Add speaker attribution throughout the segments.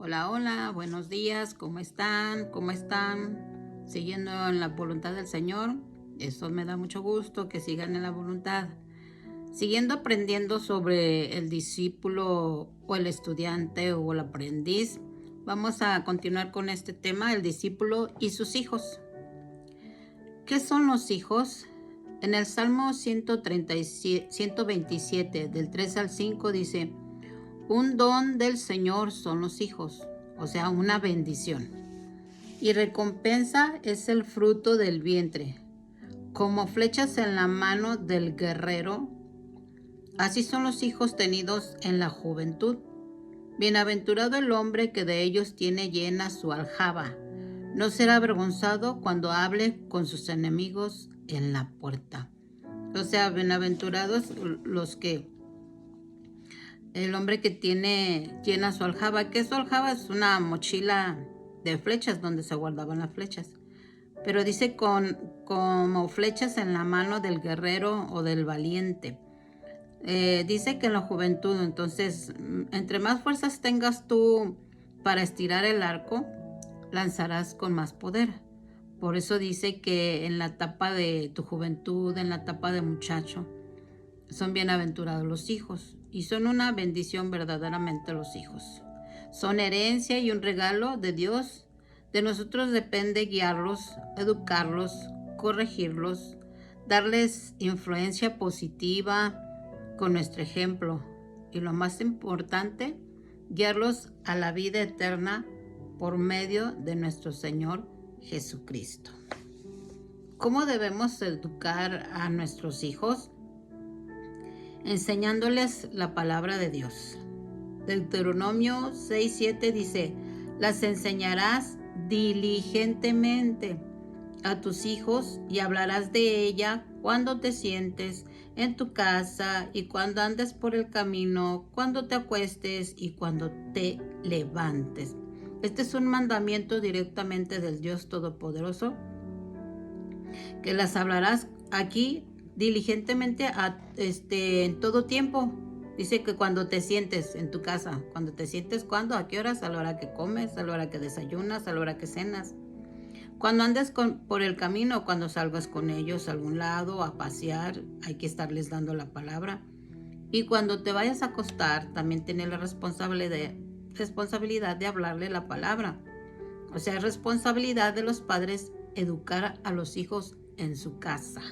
Speaker 1: Hola, hola, buenos días, ¿cómo están? ¿Cómo están? Siguiendo en la voluntad del Señor. Eso me da mucho gusto que sigan en la voluntad. Siguiendo aprendiendo sobre el discípulo o el estudiante o el aprendiz, vamos a continuar con este tema, el discípulo y sus hijos. ¿Qué son los hijos? En el Salmo 127, del 3 al 5 dice: un don del Señor son los hijos, o sea, una bendición. Y recompensa es el fruto del vientre. Como flechas en la mano del guerrero, así son los hijos tenidos en la juventud. Bienaventurado el hombre que de ellos tiene llena su aljaba. No será avergonzado cuando hable con sus enemigos en la puerta. O sea, bienaventurados los que el hombre que tiene llena su aljaba. ¿Qué es su aljaba? Es una mochila de flechas donde se guardaban las flechas. Pero dice como flechas en la mano del guerrero o del valiente. Dice que en la juventud, entonces, entre más fuerzas tengas tú para estirar el arco, lanzarás con más poder. Por eso dice que en la etapa de tu juventud, en la etapa de muchacho, son bienaventurados los hijos y son una bendición verdaderamente los hijos. Son herencia y un regalo de Dios. De nosotros depende guiarlos, educarlos, corregirlos, darles influencia positiva con nuestro ejemplo y lo más importante, guiarlos a la vida eterna por medio de nuestro Señor Jesucristo. ¿Cómo debemos educar a nuestros hijos? Enseñándoles la palabra de Dios. Deuteronomio 6:7 dice: las enseñarás diligentemente a tus hijos y hablarás de ella cuando te sientes en tu casa y cuando andes por el camino, cuando te acuestes y cuando te levantes. Este es un mandamiento directamente del Dios Todopoderoso, que las hablarás aquí diligentemente en todo tiempo. Dice que cuando te sientes en tu casa, cuando te sientes, ¿cuándo? ¿A qué horas? A la hora que comes, a la hora que desayunas, a la hora que cenas. Cuando andes por el camino, cuando salgas con ellos a algún lado, a pasear, hay que estarles dando la palabra. Y cuando te vayas a acostar, también tienes la responsabilidad de hablarle la palabra. O sea, es responsabilidad de los padres educar a los hijos en su casa.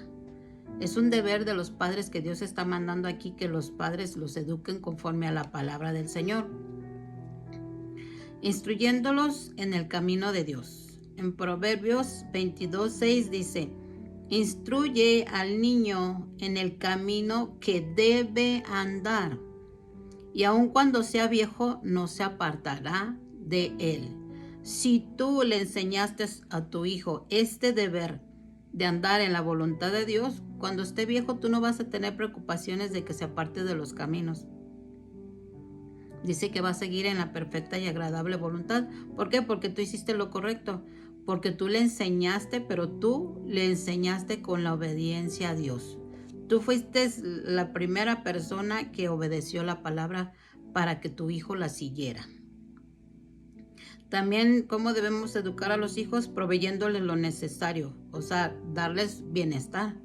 Speaker 1: Es un deber de los padres que Dios está mandando aquí, que los padres los eduquen conforme a la palabra del Señor, instruyéndolos en el camino de Dios. En Proverbios 22:6 dice: instruye al niño en el camino que debe andar, y aun cuando sea viejo no se apartará de él. Si tú le enseñaste a tu hijo este deber de andar en la voluntad de Dios, cuando esté viejo tú no vas a tener preocupaciones de que se aparte de los caminos. Dice que va a seguir en la perfecta y agradable voluntad. ¿Por qué? Porque tú hiciste lo correcto. Porque tú le enseñaste, pero tú le enseñaste con la obediencia a Dios. Tú fuiste la primera persona que obedeció la palabra para que tu hijo la siguiera. También, ¿cómo debemos educar a los hijos? Proveyéndoles lo necesario, o sea, darles bienestar.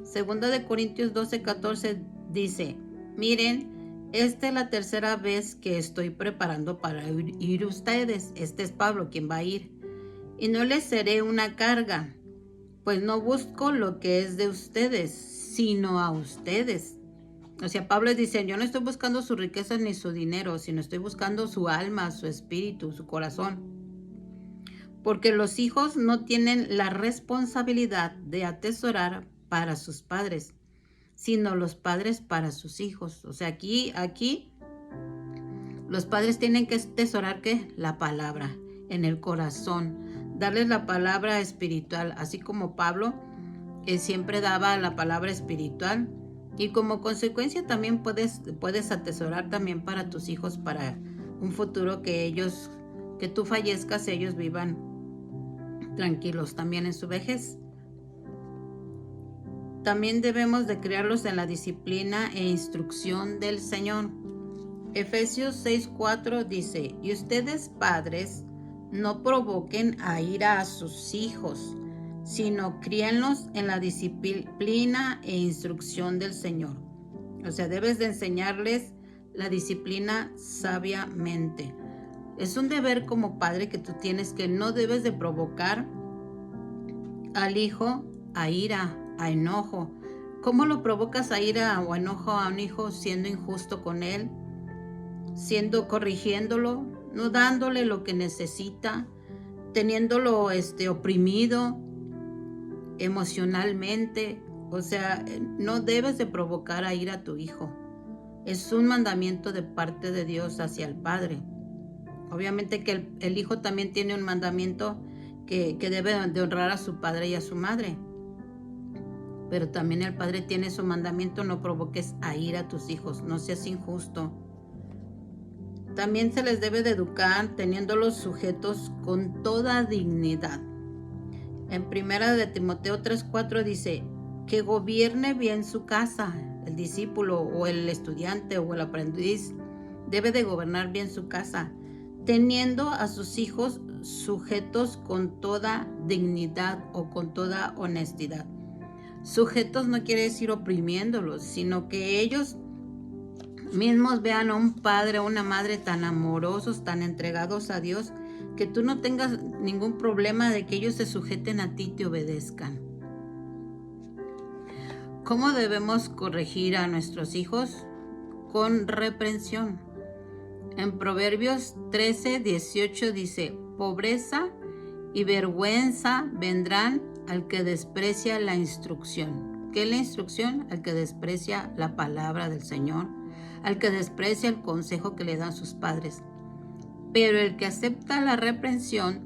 Speaker 1: Segunda de Corintios 12:14 dice: miren, esta es la tercera vez que estoy preparando para ir ustedes. Este es Pablo quien va a ir. Y no les seré una carga, pues no busco lo que es de ustedes, sino a ustedes. O sea, Pablo dice: yo no estoy buscando sus riquezas ni su dinero, sino estoy buscando su alma, su espíritu, su corazón. Porque los hijos no tienen la responsabilidad de atesorar para sus padres, sino los padres para sus hijos. O sea, aquí los padres tienen que atesorar ¿qué? La palabra en el corazón, darles la palabra espiritual, así como Pablo siempre daba la palabra espiritual. Y como consecuencia también puedes atesorar también para tus hijos, para un futuro que tú fallezcas, ellos vivan tranquilos también en su vejez. También debemos de criarlos en la disciplina e instrucción del Señor. Efesios 6:4 dice, y ustedes padres, no provoquen a ira a sus hijos, sino críenlos en la disciplina e instrucción del Señor. O sea, debes de enseñarles la disciplina sabiamente. Es un deber como padre que tú tienes, que no debes de provocar al hijo a ira, a enojo. ¿Cómo lo provocas a ira o enojo a un hijo? Siendo injusto con él, corrigiéndolo, no dándole lo que necesita, teniéndolo oprimido emocionalmente. O sea, no debes de provocar a ira a tu hijo. Es un mandamiento de parte de Dios hacia el padre. Obviamente que el hijo también tiene un mandamiento que debe de honrar a su padre y a su madre. Pero también el padre tiene su mandamiento: no provoques a ira a tus hijos, no seas injusto. También se les debe de educar teniéndolos sujetos con toda dignidad. En 1 de Timoteo 3:4 dice que gobierne bien su casa. El discípulo o el estudiante o el aprendiz debe de gobernar bien su casa, teniendo a sus hijos sujetos con toda dignidad o con toda honestidad. Sujetos no quiere decir oprimiéndolos, sino que ellos mismos vean a un padre o una madre tan amorosos, tan entregados a Dios, que tú no tengas ningún problema de que ellos se sujeten a ti y te obedezcan. ¿Cómo debemos corregir a nuestros hijos? Con reprensión. En Proverbios 13:18 dice, pobreza y vergüenza vendrán al que desprecia la instrucción. ¿Qué es la instrucción? Al que desprecia la palabra del Señor, al que desprecia el consejo que le dan sus padres. Pero el que acepta la reprensión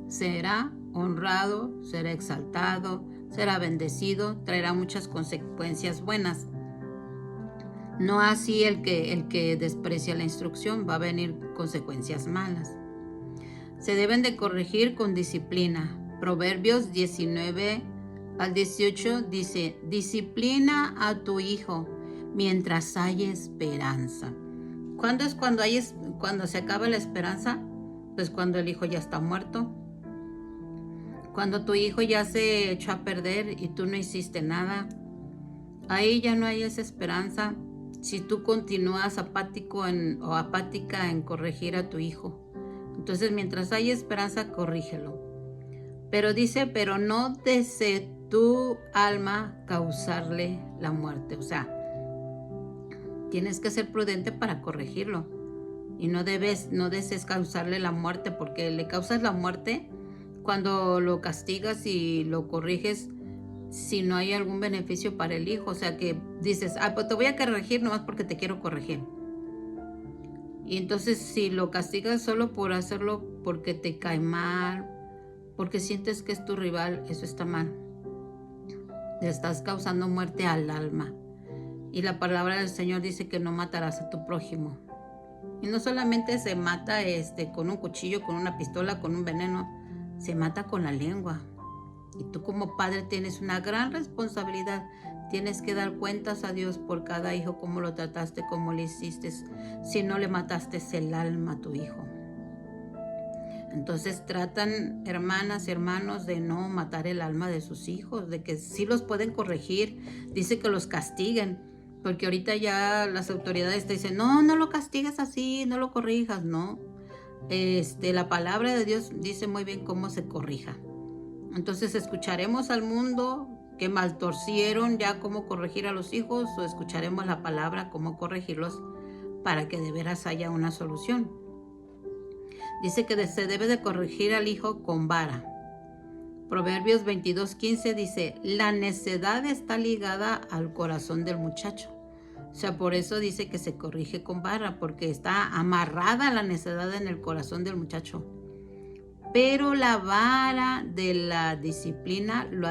Speaker 1: será honrado, será exaltado, será bendecido, traerá muchas consecuencias buenas. No así el que desprecia la instrucción, va a venir consecuencias malas. Se deben de corregir con disciplina. Proverbios 19:18 dice, disciplina a tu hijo mientras hay esperanza. ¿Cuándo es cuando se acaba la esperanza? Pues cuando el hijo ya está muerto. Cuando tu hijo ya se echó a perder y tú no hiciste nada. Ahí ya no hay esa esperanza. Si tú continúas apático o apática en corregir a tu hijo. Entonces, mientras hay esperanza, corrígelo. Pero dice, pero no desee tu alma causarle la muerte. O sea, tienes que ser prudente para corregirlo. Y no desees causarle la muerte, porque le causas la muerte cuando lo castigas y lo corriges si no hay algún beneficio para el hijo. O sea, que dices, pues te voy a corregir nomás porque te quiero corregir. Y entonces si lo castigas solo por hacerlo porque te cae mal, porque sientes que es tu rival, eso está mal. Le estás causando muerte al alma. Y la palabra del Señor dice que no matarás a tu prójimo. Y no solamente se mata con un cuchillo, con una pistola, con un veneno, se mata con la lengua. Y tú como padre tienes una gran responsabilidad. Tienes que dar cuentas a Dios por cada hijo, cómo lo trataste, cómo le hiciste, si no le mataste el alma a tu hijo. Entonces tratan, hermanas y hermanos, de no matar el alma de sus hijos, de que sí los pueden corregir. Dice que los castiguen, porque ahorita ya las autoridades te dicen, no lo castigues así, no lo corrijas, no. La palabra de Dios dice muy bien cómo se corrija. Entonces, ¿escucharemos al mundo que maltorcieron ya cómo corregir a los hijos, o escucharemos la palabra cómo corregirlos para que de veras haya una solución? Dice que se debe de corregir al hijo con vara. Proverbios 22:15 dice, la necedad está ligada al corazón del muchacho. O sea, por eso dice que se corrige con vara, porque está amarrada la necedad en el corazón del muchacho. Pero la vara de la disciplina lo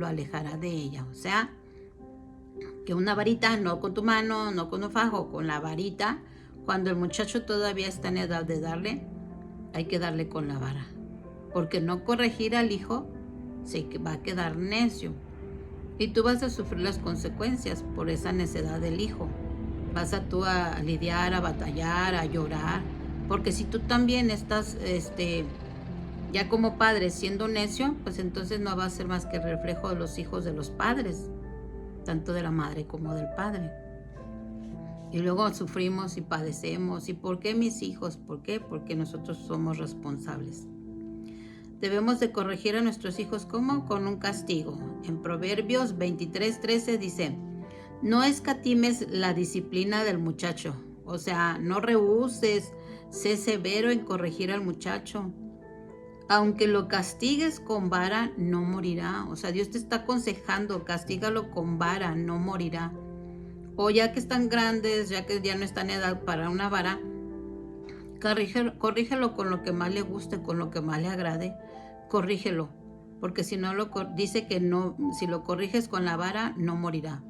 Speaker 1: alejará de ella. O sea, que una varita, no con tu mano, no con un fajo, con la varita, cuando el muchacho todavía está en edad de darle, hay que darle con la vara. Porque no corregir al hijo se va a quedar necio. Y tú vas a sufrir las consecuencias por esa necedad del hijo. vas a tú a lidiar, a batallar, a llorar. Porque si tú también estás, ya como padre siendo necio, pues entonces no va a ser más que el reflejo de los hijos de los padres, tanto de la madre como del padre. Y luego sufrimos y padecemos. ¿Y por qué mis hijos? ¿Por qué? Porque nosotros somos responsables. Debemos de corregir a nuestros hijos, ¿cómo? Con un castigo. En Proverbios 23:13 dice, no escatimes la disciplina del muchacho. O sea, no rehúses, sé severo en corregir al muchacho. Aunque lo castigues con vara, no morirá. O sea, Dios te está aconsejando, castígalo con vara, no morirá. O ya que están grandes, ya que ya no están en edad para una vara, corrígelo con lo que más le guste, con lo que más le agrade. Corrígelo, porque si no dice que no, si lo corriges con la vara, no morirá.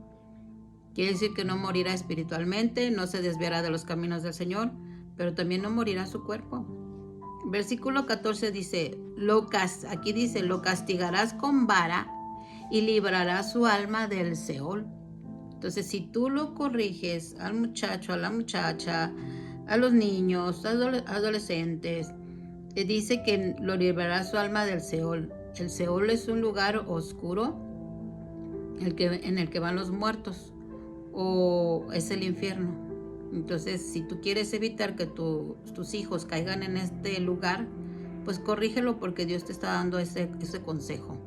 Speaker 1: Quiere decir que no morirá espiritualmente, no se desviará de los caminos del Señor, pero también no morirá su cuerpo. Versículo 14 dice, aquí dice, lo castigarás con vara y librarás su alma del Seol. Entonces, si tú lo corriges al muchacho, a la muchacha, a los niños, adolescentes, dice que lo librará su alma del Seol. El Seol es un lugar oscuro en el que van los muertos, o es el infierno. Entonces, si tú quieres evitar que tus hijos caigan en este lugar, pues corrígelo, porque Dios te está dando ese consejo.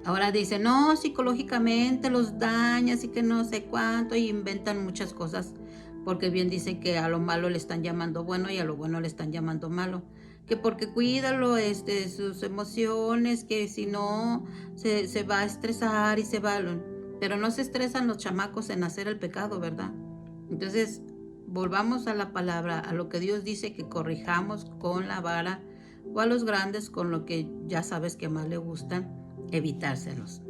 Speaker 1: Ahora dice, no, psicológicamente los dañas y que no sé cuánto, y inventan muchas cosas, porque bien dice que a lo malo le están llamando bueno y a lo bueno le están llamando malo. Que porque cuídalo, sus emociones, que si no se va a estresar y se va. Pero no se estresan los chamacos en hacer el pecado, ¿verdad? Entonces, volvamos a la palabra, a lo que Dios dice que corrijamos con la vara, o a los grandes con lo que ya sabes que más le gustan, evitárselos.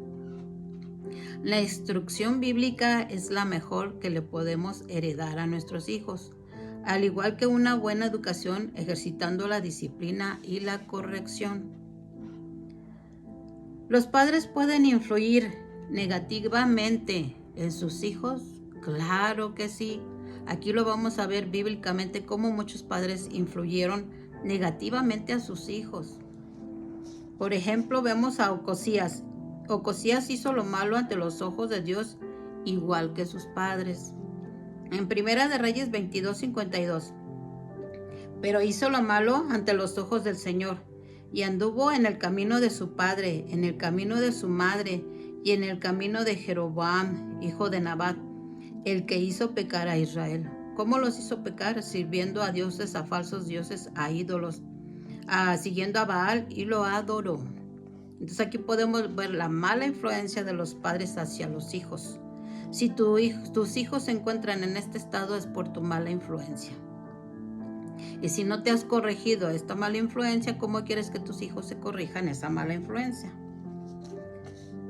Speaker 1: La instrucción bíblica es la mejor que le podemos heredar a nuestros hijos, al igual que una buena educación ejercitando la disciplina y la corrección. ¿Los padres pueden influir negativamente en sus hijos? Claro que sí. Aquí lo vamos a ver bíblicamente cómo muchos padres influyeron negativamente a sus hijos. Por ejemplo, vemos a Ocosías. Ocosías hizo lo malo ante los ojos de Dios, igual que sus padres. En Primera de Reyes 22:52. Pero hizo lo malo ante los ojos del Señor, y anduvo en el camino de su padre, en el camino de su madre, y en el camino de Jeroboam, hijo de Nabat, el que hizo pecar a Israel. ¿Cómo los hizo pecar? Sirviendo a dioses, a falsos dioses, a ídolos, siguiendo a Baal, y lo adoró. Entonces aquí podemos ver la mala influencia de los padres hacia los hijos. Si tus hijos se encuentran en este estado, es por tu mala influencia. Y si no te has corregido esta mala influencia, ¿cómo quieres que tus hijos se corrijan esa mala influencia?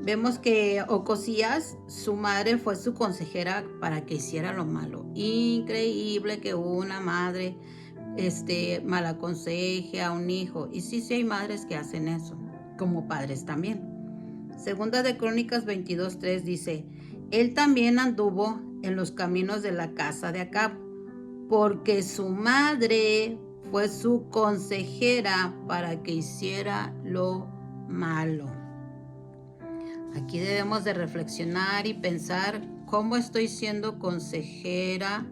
Speaker 1: Vemos que Ocosías, su madre fue su consejera para que hiciera lo malo. Increíble que una madre mal aconseje a un hijo. Y sí hay madres que hacen eso, como padres también. Segunda de Crónicas 22:3 dice, él también anduvo en los caminos de la casa de Acab, porque su madre fue su consejera para que hiciera lo malo. Aquí debemos de reflexionar y pensar cómo estoy siendo consejera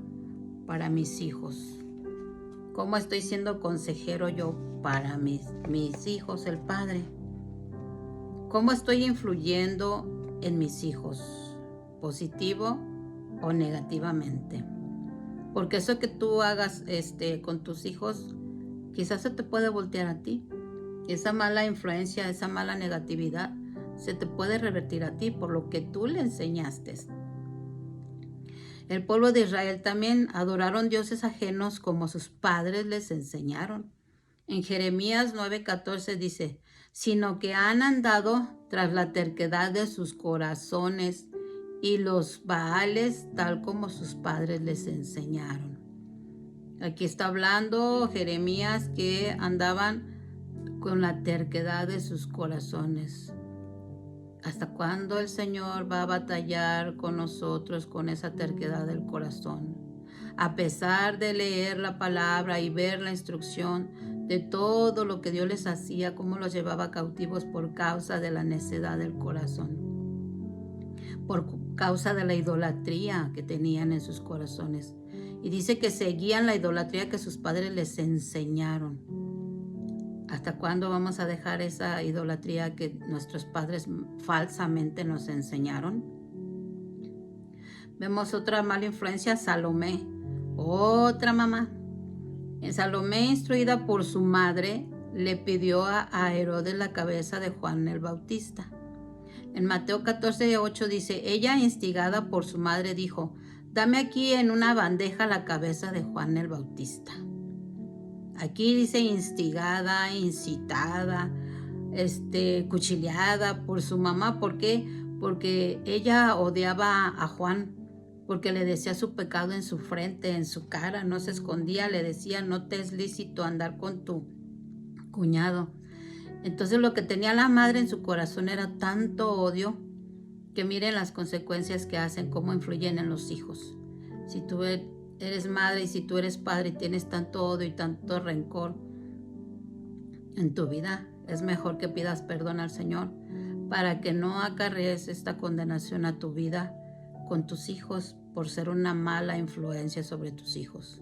Speaker 1: para mis hijos. ¿Cómo estoy siendo consejero yo para mis hijos, el padre? ¿Cómo estoy influyendo en mis hijos? ¿Positivo o negativamente? Porque eso que tú hagas con tus hijos, quizás se te puede voltear a ti. Esa mala influencia, esa mala negatividad, se te puede revertir a ti por lo que tú le enseñaste. El pueblo de Israel también adoraron dioses ajenos como sus padres les enseñaron. En Jeremías 9:14 dice, sino que han andado tras la terquedad de sus corazones y los Baales tal como sus padres les enseñaron. Aquí está hablando Jeremías que andaban con la terquedad de sus corazones. ¿Hasta cuándo el Señor va a batallar con nosotros con esa terquedad del corazón? A pesar de leer la palabra y ver la instrucción de todo lo que Dios les hacía, cómo los llevaba cautivos por causa de la necedad del corazón, por causa de la idolatría que tenían en sus corazones. Y dice que seguían la idolatría que sus padres les enseñaron. ¿Hasta cuándo vamos a dejar esa idolatría que nuestros padres falsamente nos enseñaron? Vemos otra mala influencia, Salomé, otra mamá. En Salomé, instruida por su madre, le pidió a Herodes la cabeza de Juan el Bautista. En Mateo 14:8 dice, ella instigada por su madre dijo, dame aquí en una bandeja la cabeza de Juan el Bautista. Aquí dice instigada, incitada, cuchilleada por su mamá. ¿Por qué? Porque ella odiaba a Juan, porque le decía su pecado en su frente, en su cara, no se escondía, le decía, no te es lícito andar con tu cuñado. Entonces lo que tenía la madre en su corazón era tanto odio, que miren las consecuencias que hacen, cómo influyen en los hijos. Si tú eres madre y si tú eres padre y tienes tanto odio y tanto rencor en tu vida, es mejor que pidas perdón al Señor para que no acarrees esta condenación a tu vida con tus hijos por ser una mala influencia sobre tus hijos.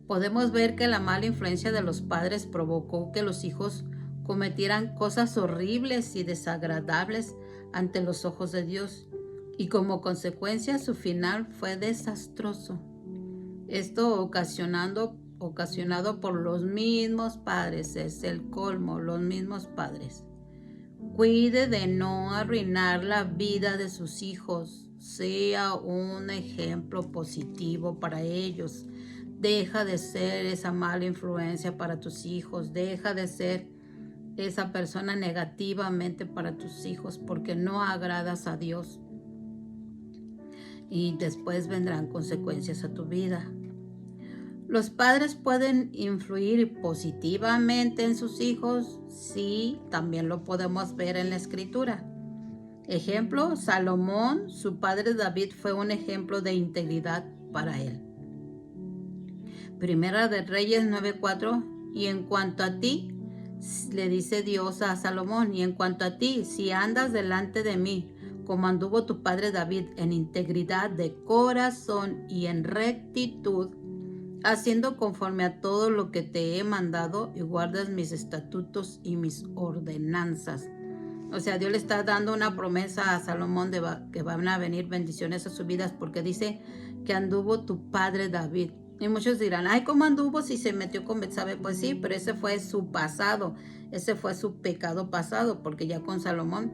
Speaker 1: Podemos ver que la mala influencia de los padres provocó que los hijos cometieran cosas horribles y desagradables ante los ojos de Dios, y como consecuencia su final fue desastroso. Esto ocasionado por los mismos padres, es el colmo, los mismos padres. Cuide de no arruinar la vida de sus hijos, sea un ejemplo positivo para ellos. Deja de ser esa mala influencia para tus hijos, deja de ser esa persona negativamente para tus hijos, porque no agradas a Dios. Y después vendrán consecuencias a tu vida. ¿Los padres pueden influir positivamente en sus hijos? Sí, también lo podemos ver en la Escritura. Ejemplo, Salomón, su padre David, fue un ejemplo de integridad para él. Primera de Reyes 9:4, y en cuanto a ti, le dice Dios a Salomón, y en cuanto a ti, si andas delante de mí, como anduvo tu padre David, en integridad de corazón y en rectitud, haciendo conforme a todo lo que te he mandado, y guardas mis estatutos y mis ordenanzas. O sea, Dios le está dando una promesa a Salomón de que van a venir bendiciones a sus vidas, porque dice que anduvo tu padre David. Y muchos dirán, ay, ¿cómo anduvo si se metió con Betsabé? Pues sí, pero ese fue su pasado, ese fue su pecado pasado, porque ya con Salomón,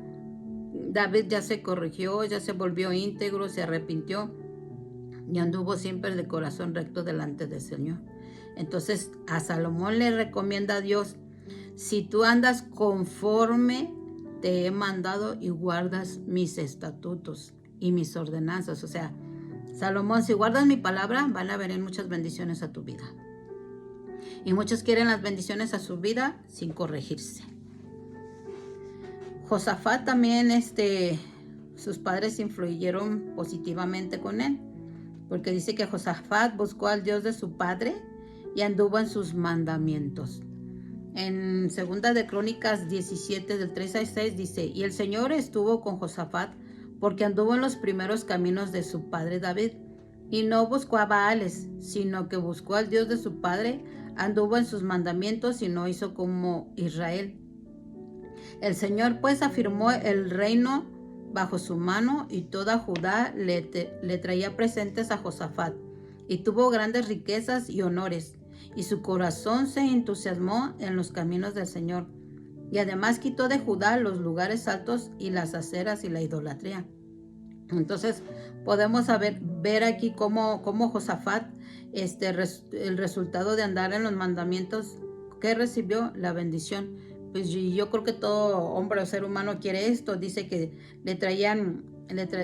Speaker 1: David ya se corrigió, ya se volvió íntegro, se arrepintió y anduvo siempre de corazón recto delante del Señor. Entonces a Salomón le recomienda a Dios, si tú andas conforme te he mandado y guardas mis estatutos y mis ordenanzas, o sea, Salomón, si guardas mi palabra, van a venir muchas bendiciones a tu vida. Y muchos quieren las bendiciones a su vida sin corregirse. Josafat también, sus padres influyeron positivamente con él, porque dice que Josafat buscó al Dios de su padre y anduvo en sus mandamientos. En 2 de Crónicas 17, del 3 al 6, dice, y el Señor estuvo con Josafat, porque anduvo en los primeros caminos de su padre David, y no buscó a Baales, sino que buscó al Dios de su padre, anduvo en sus mandamientos y no hizo como Israel. El Señor pues afirmó el reino bajo su mano, y toda Judá le traía presentes a Josafat, y tuvo grandes riquezas y honores, y su corazón se entusiasmó en los caminos del Señor. Y además quitó de Judá los lugares altos y las aceras y la idolatría. Entonces podemos ver aquí cómo Josafat, el resultado de andar en los mandamientos, que recibió la bendición. Pues yo creo que todo hombre o ser humano quiere esto. Dice que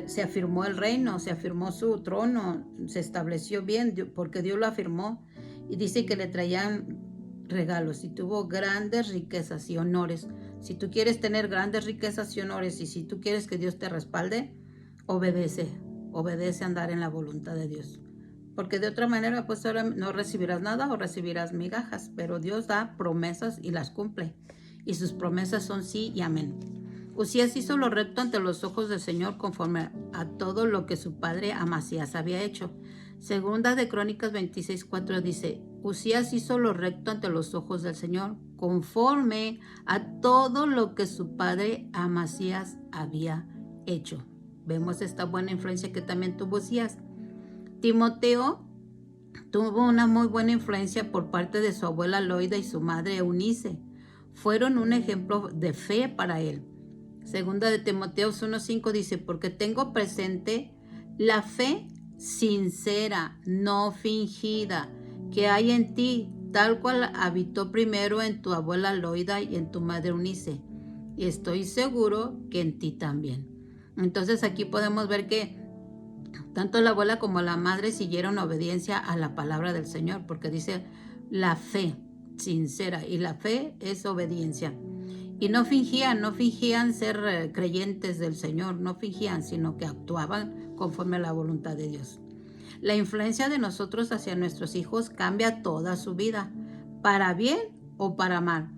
Speaker 1: se afirmó el reino, se afirmó su trono, se estableció bien porque Dios lo afirmó. Y dice que le traían regalos y tuvo grandes riquezas y honores. Si tú quieres tener grandes riquezas y honores y si tú quieres que Dios te respalde, obedece a andar en la voluntad de Dios. Porque de otra manera, pues ahora no recibirás nada o recibirás migajas, pero Dios da promesas y las cumple. Y sus promesas son sí y amén. Usías hizo lo recto ante los ojos del Señor conforme a todo lo que su padre Amasías había hecho. Segunda de Crónicas 26:4 dice, Usías hizo lo recto ante los ojos del Señor conforme a todo lo que su padre Amasías había hecho. Vemos esta buena influencia que también tuvo Usías. Timoteo tuvo una muy buena influencia por parte de su abuela Loida y su madre Eunice. Fueron un ejemplo de fe para él. Segunda de Timoteo 1:5 dice, porque tengo presente la fe sincera, no fingida, que hay en ti, tal cual habitó primero en tu abuela Loida y en tu madre Eunice. Y estoy seguro que en ti también. Entonces aquí podemos ver que tanto la abuela como la madre siguieron obediencia a la palabra del Señor, porque dice la fe sincera, y la fe es obediencia. Y no fingían ser creyentes del Señor, no fingían, sino que actuaban conforme a la voluntad de Dios. La influencia de nosotros hacia nuestros hijos cambia toda su vida, para bien o para mal.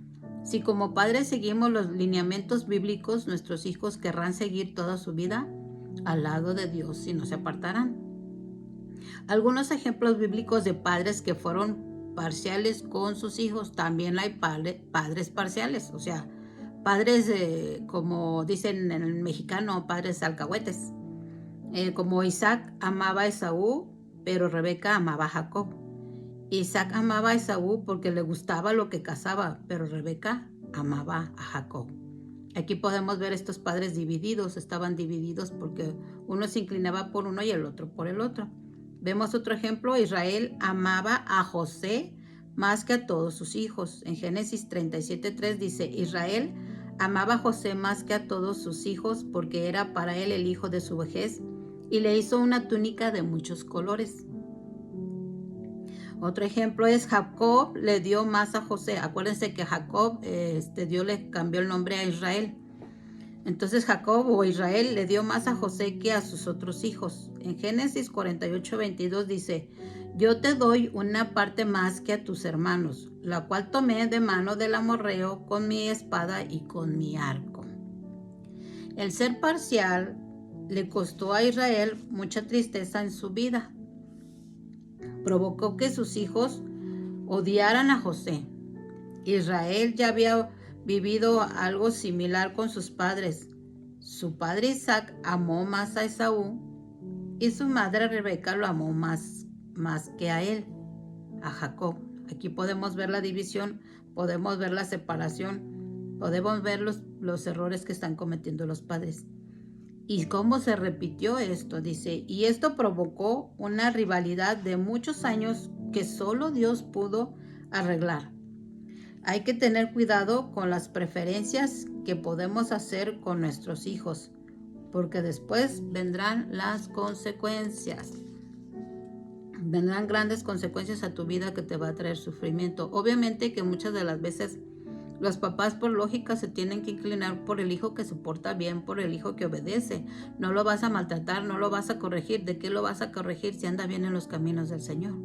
Speaker 1: Si como padres seguimos los lineamientos bíblicos, nuestros hijos querrán seguir toda su vida al lado de Dios y no se apartarán. Algunos ejemplos bíblicos de padres que fueron parciales con sus hijos. También hay padres parciales, o sea, padres como dicen en el mexicano, padres alcahuetes. Como Isaac amaba a Esaú, pero Rebeca amaba a Jacob. Isaac amaba a Esaú porque le gustaba lo que cazaba, pero Rebeca amaba a Jacob. Aquí podemos ver estos padres divididos, estaban divididos porque uno se inclinaba por uno y el otro por el otro. Vemos otro ejemplo, Israel amaba a José más que a todos sus hijos. En Génesis 37:3 dice, Israel amaba a José más que a todos sus hijos porque era para él el hijo de su vejez y le hizo una túnica de muchos colores. Otro ejemplo es Jacob le dio más a José. Acuérdense que Jacob, Dios le cambió el nombre a Israel. Entonces Jacob o Israel le dio más a José que a sus otros hijos. En Génesis 48:22 dice, yo te doy una parte más que a tus hermanos, la cual tomé de mano del amorreo con mi espada y con mi arco. El ser parcial le costó a Israel mucha tristeza en su vida. Provocó que sus hijos odiaran a José. Israel ya había vivido algo similar con sus padres. Su padre Isaac amó más a Esaú y su madre Rebeca lo amó más que a él, a Jacob. Aquí podemos ver la división, podemos ver la separación, podemos ver los errores que están cometiendo los padres. ¿Y cómo se repitió esto? Dice, y esto provocó una rivalidad de muchos años que solo Dios pudo arreglar. Hay que tener cuidado con las preferencias que podemos hacer con nuestros hijos, porque después vendrán las consecuencias. Vendrán grandes consecuencias a tu vida que te va a traer sufrimiento. Obviamente que muchas de las veces los papás por lógica se tienen que inclinar por el hijo que se porta bien, por el hijo que obedece. No lo vas a maltratar, no lo vas a corregir. ¿De qué lo vas a corregir si anda bien en los caminos del Señor?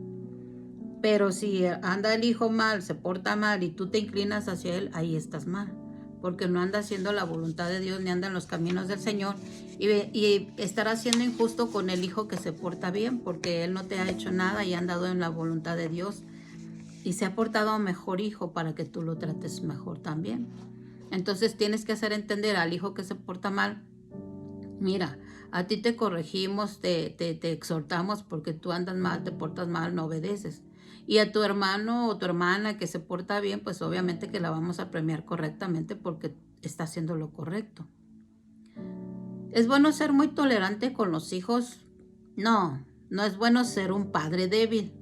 Speaker 1: Pero si anda el hijo mal, se porta mal y tú te inclinas hacia él, ahí estás mal. Porque no anda haciendo la voluntad de Dios ni anda en los caminos del Señor. Y estará siendo injusto con el hijo que se porta bien porque él no te ha hecho nada y ha andado en la voluntad de Dios. Y se ha portado mejor hijo para que tú lo trates mejor también. Entonces tienes que hacer entender al hijo que se porta mal. Mira, a ti te corregimos, te exhortamos porque tú andas mal, te portas mal, no obedeces. Y a tu hermano o tu hermana que se porta bien, pues obviamente que la vamos a premiar correctamente porque está haciendo lo correcto. ¿Es bueno ser muy tolerante con los hijos? No es bueno ser un padre débil.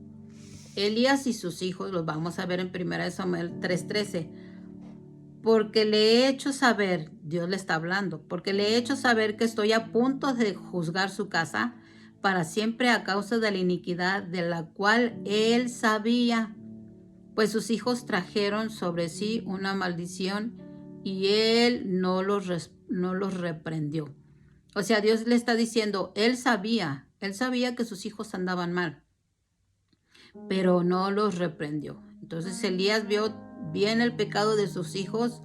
Speaker 1: Elías y sus hijos, los vamos a ver en 1 Samuel 3:13. Porque le he hecho saber, Dios le está hablando, porque le he hecho saber que estoy a punto de juzgar su casa para siempre a causa de la iniquidad de la cual él sabía, pues sus hijos trajeron sobre sí una maldición y él no los reprendió. O sea, Dios le está diciendo, él sabía que sus hijos andaban mal, pero no los reprendió. Entonces Elías vio bien el pecado de sus hijos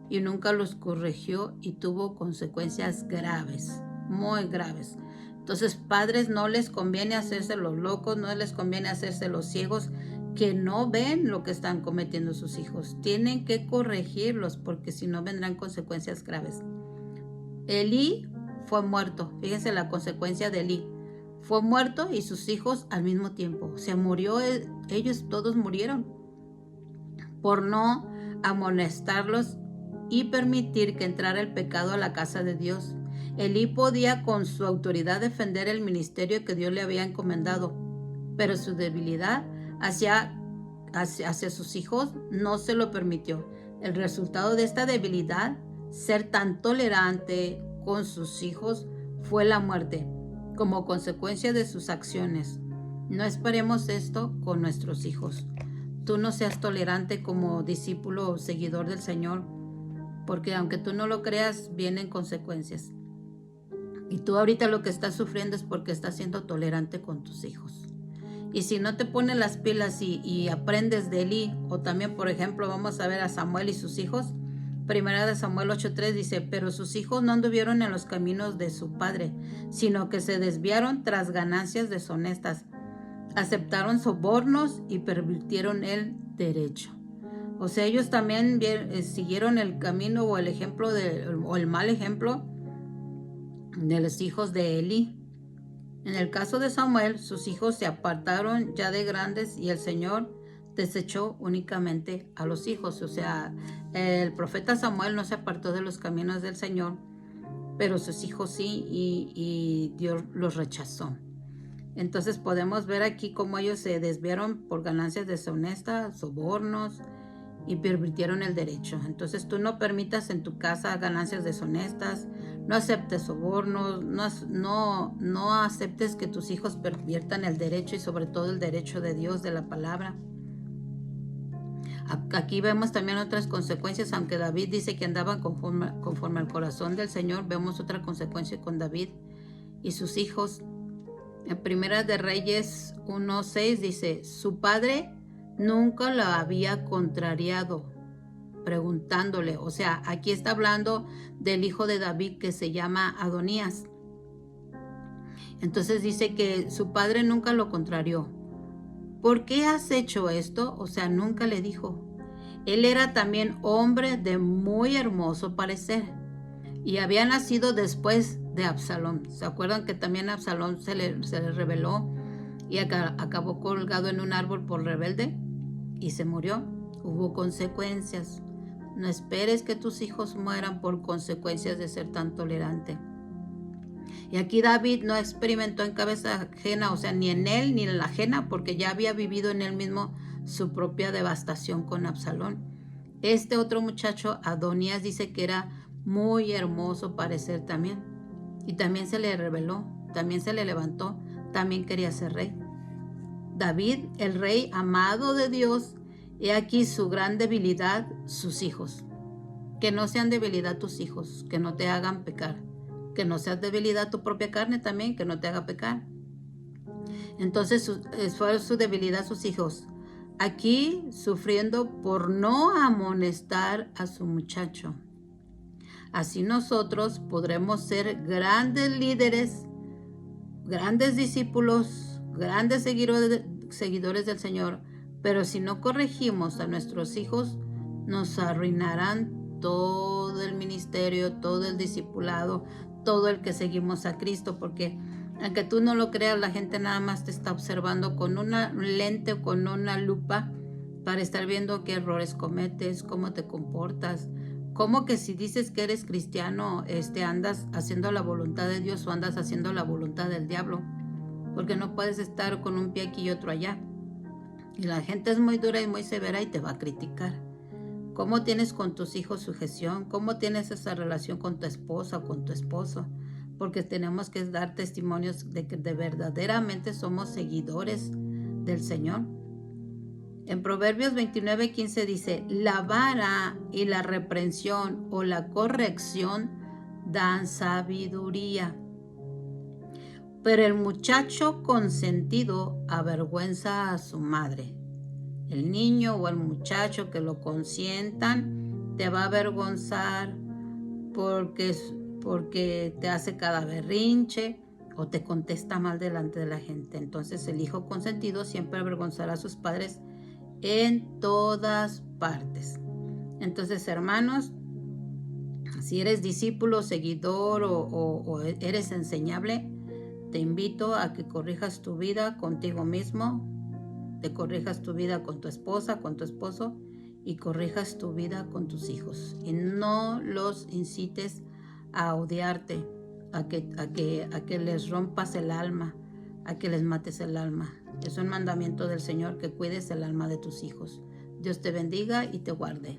Speaker 1: y nunca los corrigió y tuvo consecuencias graves, muy graves. Entonces, padres, no les conviene hacerse los locos, no les conviene hacerse los ciegos que no ven lo que están cometiendo sus hijos. Tienen que corregirlos porque si no vendrán consecuencias graves. Elí fue muerto. Fíjense la consecuencia de Elí. Fue muerto y sus hijos al mismo tiempo. O sea, murió, ellos todos murieron por no amonestarlos y permitir que entrara el pecado a la casa de Dios. Elí podía con su autoridad defender el ministerio que Dios le había encomendado, pero su debilidad hacia sus hijos no se lo permitió. El resultado de esta debilidad, ser tan tolerante con sus hijos, fue la muerte, como consecuencia de sus acciones. No esperemos esto con nuestros hijos. Tú no seas tolerante como discípulo o seguidor del Señor, porque aunque tú no lo creas, vienen consecuencias. Y tú ahorita lo que estás sufriendo es porque estás siendo tolerante con tus hijos. Y si no te pones las pilas y aprendes de Elí, o también, por ejemplo, vamos a ver a Samuel y sus hijos. Primera de Samuel 8:3 dice, pero sus hijos no anduvieron en los caminos de su padre, sino que se desviaron tras ganancias deshonestas. Aceptaron sobornos y pervirtieron el derecho. O sea, ellos también siguieron el camino o el ejemplo o el mal ejemplo de los hijos de Elí. En el caso de Samuel, sus hijos se apartaron ya de grandes y el Señor desechó únicamente a los hijos. O sea, el profeta Samuel no se apartó de los caminos del Señor, pero sus hijos sí, y Dios los rechazó. Entonces podemos ver aquí cómo ellos se desviaron por ganancias deshonestas, sobornos, y pervirtieron el derecho. Entonces tú no permitas en tu casa ganancias deshonestas, no aceptes sobornos, no aceptes que tus hijos perviertan el derecho y sobre todo el derecho de Dios, de la palabra. Aquí vemos también otras consecuencias, aunque David dice que andaban conforme al corazón del Señor, vemos otra consecuencia con David y sus hijos. En Primera de Reyes 1:6 dice, su padre nunca la había contrariado, preguntándole. O sea, aquí está hablando del hijo de David que se llama Adonías. Entonces dice que su padre nunca lo contrarió. ¿Por qué has hecho esto? O sea, nunca le dijo. Él era también hombre de muy hermoso parecer y había nacido después de Absalón. ¿Se acuerdan que también Absalón se le rebeló y acabó colgado en un árbol por rebelde y se murió? Hubo consecuencias. No esperes que tus hijos mueran por consecuencias de ser tan tolerante. Y aquí David no experimentó en cabeza ajena, o sea, ni en él ni en la ajena, porque ya había vivido en él mismo su propia devastación con Absalón. Este otro muchacho, Adonías, dice que era muy hermoso parecer también. Y también se le rebeló, también se le levantó, también quería ser rey. David, el rey amado de Dios, he aquí su gran debilidad, sus hijos. Que no sean debilidad tus hijos, que no te hagan pecar. Que no seas debilidad tu propia carne también, que no te haga pecar. Entonces fue su debilidad sus hijos. Aquí sufriendo por no amonestar a su muchacho. Así nosotros podremos ser grandes líderes, grandes discípulos, grandes seguidores del Señor, pero si no corregimos a nuestros hijos, nos arruinarán todo el ministerio, todo el discipulado, todo el que seguimos a Cristo, porque aunque tú no lo creas, la gente nada más te está observando con una lente o con una lupa para estar viendo qué errores cometes, cómo te comportas, cómo que si dices que eres cristiano, andas haciendo la voluntad de Dios o andas haciendo la voluntad del diablo, porque no puedes estar con un pie aquí y otro allá. Y la gente es muy dura y muy severa y te va a criticar. ¿Cómo tienes con tus hijos sujeción? ¿Cómo tienes esa relación con tu esposa o con tu esposo? Porque tenemos que dar testimonios de que de verdaderamente somos seguidores del Señor. En Proverbios 29:15 dice, la vara y la reprensión o la corrección dan sabiduría, pero el muchacho consentido avergüenza a su madre. El niño o el muchacho que lo consientan te va a avergonzar porque te hace cada berrinche o te contesta mal delante de la gente. Entonces el hijo consentido siempre avergonzará a sus padres en todas partes. Entonces, hermanos, si eres discípulo, seguidor o eres enseñable, te invito a que corrijas tu vida contigo mismo, te corrijas tu vida con tu esposa, con tu esposo y corrijas tu vida con tus hijos. Y no los incites a odiarte, a que les rompas el alma, a que les mates el alma. Es un mandamiento del Señor que cuides el alma de tus hijos. Dios te bendiga y te guarde.